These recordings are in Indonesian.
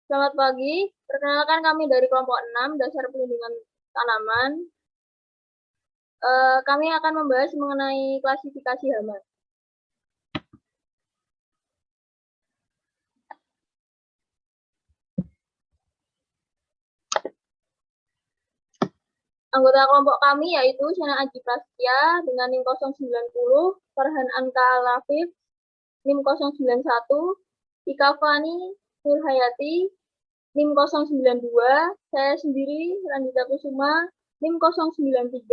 Selamat pagi, perkenalkan kami dari kelompok 6, Dasar Pelindungan Tanaman. Kami akan membahas mengenai klasifikasi hama. Anggota kelompok kami yaitu Shana Aji Prasetya dengan NIM 090, Farhan Anka Alafif, NIM 091, Ika Fani Nurhayati, NIM 092, saya sendiri Randita Kusuma, NIM 093,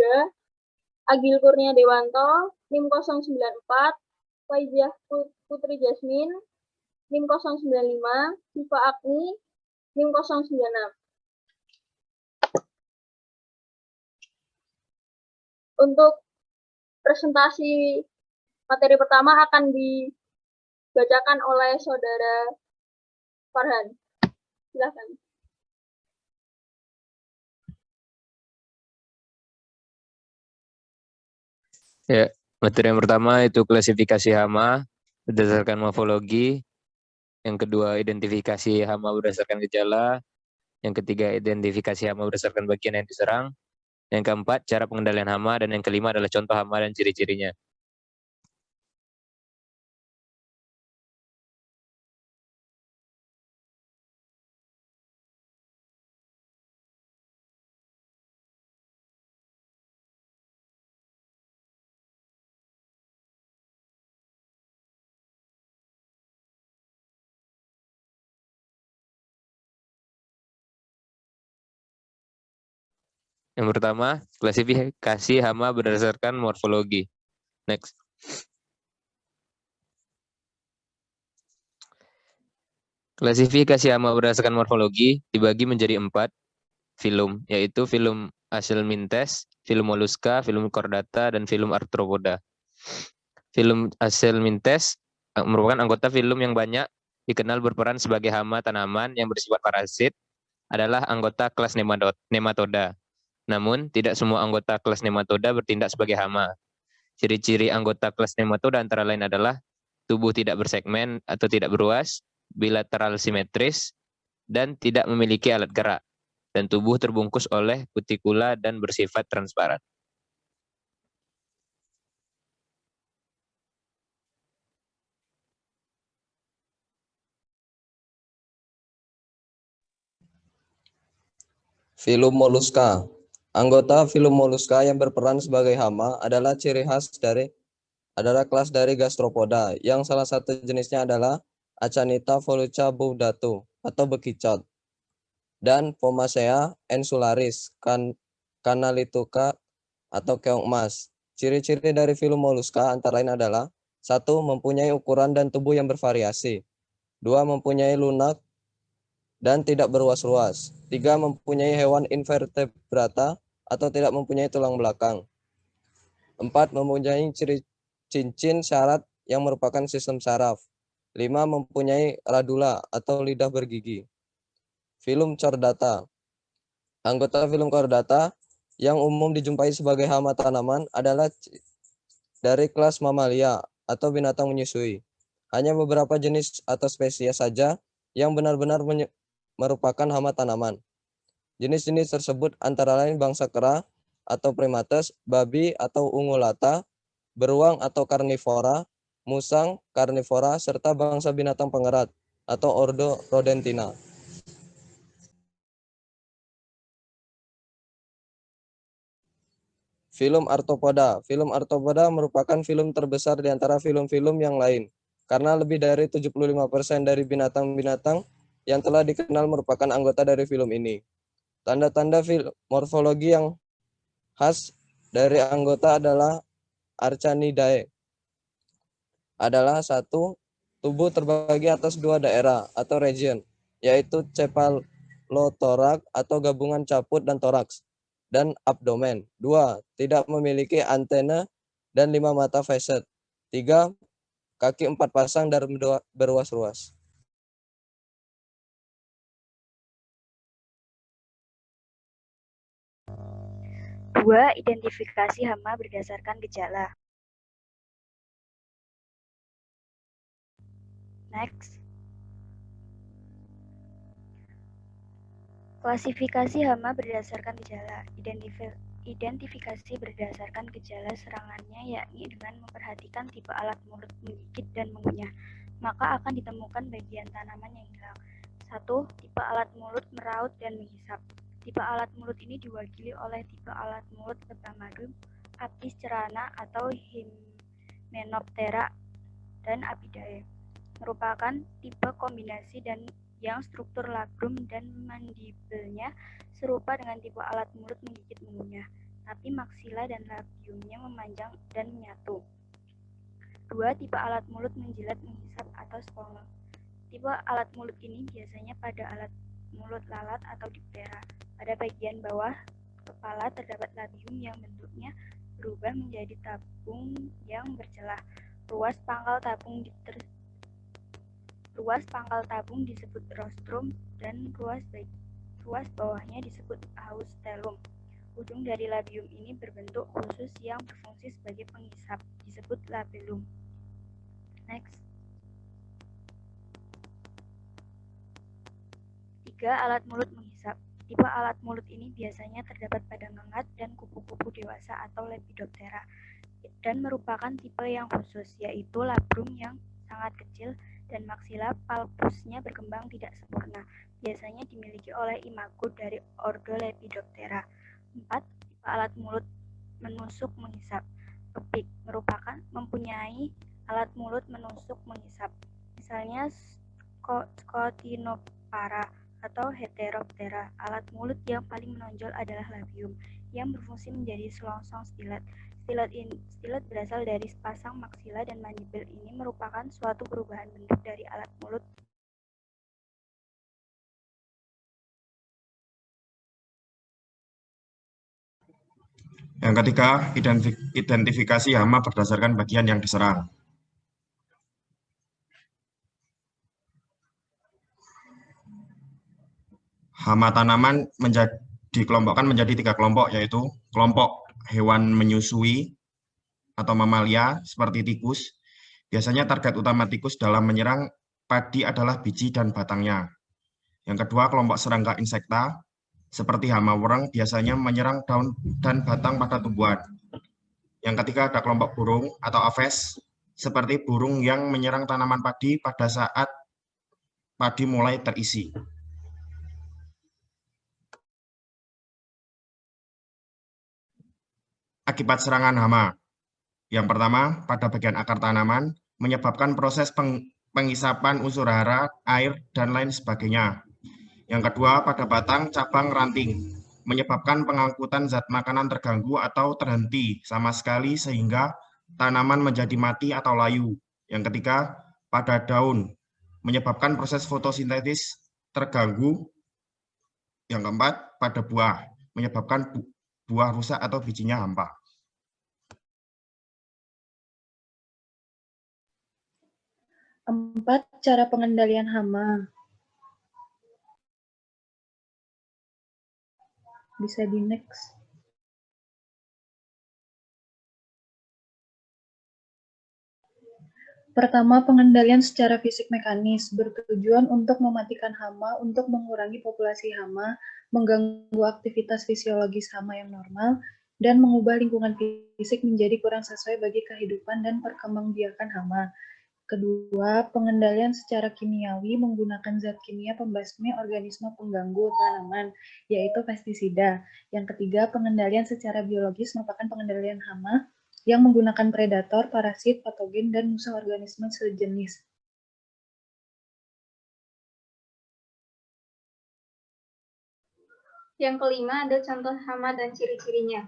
Agil Kurnia Dewanto, NIM 094, Faiziah Putri Jasmin, NIM 095, Siva Agni, NIM 096. Untuk presentasi materi pertama akan dibacakan oleh Saudara Farhan. Silakan. Ya, materi yang pertama itu klasifikasi hama berdasarkan morfologi. Yang kedua, identifikasi hama berdasarkan gejala. Yang ketiga, identifikasi hama berdasarkan bagian yang diserang. Yang keempat, cara pengendalian hama. Dan yang kelima adalah contoh hama dan ciri-cirinya. Yang pertama, klasifikasi hama berdasarkan morfologi. Next. Klasifikasi hama berdasarkan morfologi dibagi menjadi 4 filum, yaitu filum Aschelmintes, filum Mollusca, filum Chordata, dan filum Arthropoda. Filum Aschelmintes merupakan anggota filum yang banyak dikenal berperan sebagai hama tanaman yang bersifat parasit, adalah anggota kelas nematoda. Namun, tidak semua anggota kelas nematoda bertindak sebagai hama. Ciri-ciri anggota kelas nematoda antara lain adalah tubuh tidak bersegmen atau tidak beruas, bilateral simetris, dan tidak memiliki alat gerak, dan tubuh terbungkus oleh kutikula dan bersifat transparan. Filum Mollusca. Anggota filum Mollusca yang berperan sebagai hama adalah kelas dari gastropoda, yang salah satu jenisnya adalah Acanita voluca baudatu atau bekicot, dan Pomacea insularis, Canalituca atau keong emas. Ciri-ciri dari filum Mollusca antara lain adalah: 1. Mempunyai ukuran dan tubuh yang bervariasi. 2. Mempunyai lunak dan tidak beruas-ruas. 3. Mempunyai hewan invertebrata atau tidak mempunyai tulang belakang. 4. Mempunyai ciri cincin syarat yang merupakan sistem saraf. 5. Mempunyai radula atau lidah bergigi. Filum Chordata. Anggota filum Chordata yang umum dijumpai sebagai hama tanaman adalah dari kelas mamalia atau binatang menyusui. Hanya beberapa jenis atau spesies saja yang benar-benar merupakan hama tanaman. Jenis-jenis tersebut antara lain bangsa kera atau primates, babi atau ungulata, beruang atau karnivora, musang, karnivora, serta bangsa binatang pengerat atau ordo Rodentina. Filum Arthropoda. Filum Arthropoda merupakan filum terbesar di antara filum-filum yang lain, karena lebih dari 75% dari binatang-binatang yang telah dikenal merupakan anggota dari filum ini. Tanda-tanda morfologi yang khas dari anggota adalah Archanidae. Adalah 1. Tubuh terbagi atas 2 daerah atau region, yaitu cephalotorak atau gabungan caput dan toraks, dan abdomen. 2. Tidak memiliki antena dan 5 mata facet. 3. Kaki 4 pasang dan beruas-ruas. 2. Identifikasi hama berdasarkan gejala. Next. Klasifikasi hama berdasarkan gejala. Identifikasi berdasarkan gejala serangannya yakni dengan memperhatikan tipe alat mulut menggigit dan mengunyah, maka akan ditemukan bagian tanaman yang hilang. 1. Tipe alat mulut meraut dan menghisap. Tipe alat mulut ini diwakili oleh tipe alat mulut lebah madu, Apis cerana atau Hymenoptera dan Apidae. Merupakan tipe kombinasi dan yang struktur labrum dan mandibelnya serupa dengan tipe alat mulut menggigit mengunyah, tapi maksila dan labiumnya memanjang dan menyatu. 2. Tipe alat mulut menjilat menghisap atau swallow. Tipe alat mulut ini biasanya pada alat mulut lalat atau diptera. Pada bagian bawah kepala terdapat labium yang bentuknya berubah menjadi tabung yang bercelah. Ruas pangkal tabung disebut rostrum dan ruas bawahnya disebut haustellum. Ujung dari labium ini berbentuk khusus yang berfungsi sebagai penghisap, disebut labellum. Next. 3. Alat mulut menghisap. Tipe alat mulut ini biasanya terdapat pada ngengat dan kupu-kupu dewasa atau Lepidoptera dan merupakan tipe yang khusus, yaitu labrum yang sangat kecil dan maksila palpusnya berkembang tidak sempurna. Biasanya dimiliki oleh imago dari ordo Lepidoptera. 4. Tipe alat mulut menusuk menghisap. Kepik merupakan mempunyai alat mulut menusuk menghisap. Misalnya Scotinopara atau Heteroptera. Alat mulut yang paling menonjol adalah labium yang berfungsi menjadi selongsong stilet. Stilet berasal dari sepasang maksila dan mandibel. Ini merupakan suatu perubahan bentuk dari alat mulut. Yang ketiga, identifikasi hama berdasarkan bagian yang diserang. Hama tanaman dikelompokkan menjadi 3 kelompok, yaitu kelompok hewan menyusui atau mamalia seperti tikus. Biasanya target utama tikus dalam menyerang padi adalah biji dan batangnya. Yang kedua, kelompok serangga insekta seperti hama wereng biasanya menyerang daun dan batang pada tumbuhan. Yang ketiga, ada kelompok burung atau aves seperti burung yang menyerang tanaman padi pada saat padi mulai terisi. Akibat serangan hama. Yang pertama, pada bagian akar tanaman, menyebabkan proses pengisapan unsur hara, air, dan lain sebagainya. Yang kedua, pada batang, cabang, ranting, menyebabkan pengangkutan zat makanan terganggu atau terhenti sama sekali sehingga tanaman menjadi mati atau layu. Yang ketiga, pada daun, menyebabkan proses fotosintesis terganggu. Yang keempat, pada buah, menyebabkan buah rusak atau bijinya hampa. Empat, cara pengendalian hama. Bisa di next. Pertama, pengendalian secara fisik mekanis bertujuan untuk mematikan hama, untuk mengurangi populasi hama, mengganggu aktivitas fisiologis hama yang normal, dan mengubah lingkungan fisik menjadi kurang sesuai bagi kehidupan dan perkembangbiakan hama. Kedua, pengendalian secara kimiawi menggunakan zat kimia pembasmi organisme pengganggu tanaman, yaitu pestisida. Yang ketiga, pengendalian secara biologis merupakan pengendalian hama yang menggunakan predator, parasit, patogen, dan musuh organisme sejenis. Yang kelima ada contoh hama dan ciri-cirinya.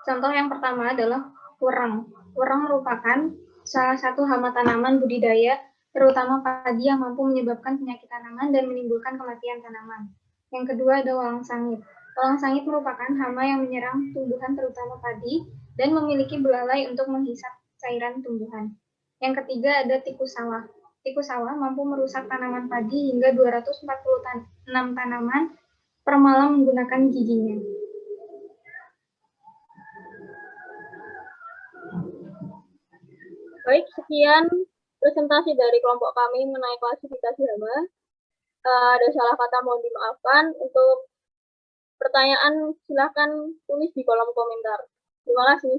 Contoh yang pertama adalah wereng. Wereng merupakan salah satu hama tanaman budidaya, terutama padi yang mampu menyebabkan penyakit tanaman dan menimbulkan kematian tanaman. Yang kedua ada walang sangit. Walang sangit merupakan hama yang menyerang tumbuhan terutama padi dan memiliki belalai untuk menghisap cairan tumbuhan. Yang ketiga ada tikus sawah. Tikus sawah mampu merusak tanaman padi hingga 246 tanaman per malam menggunakan giginya. Baik, sekian presentasi dari kelompok kami mengenai klasifikasi hama. Ada salah kata mohon dimaafkan. Untuk pertanyaan silakan tulis di kolom komentar. Terima kasih.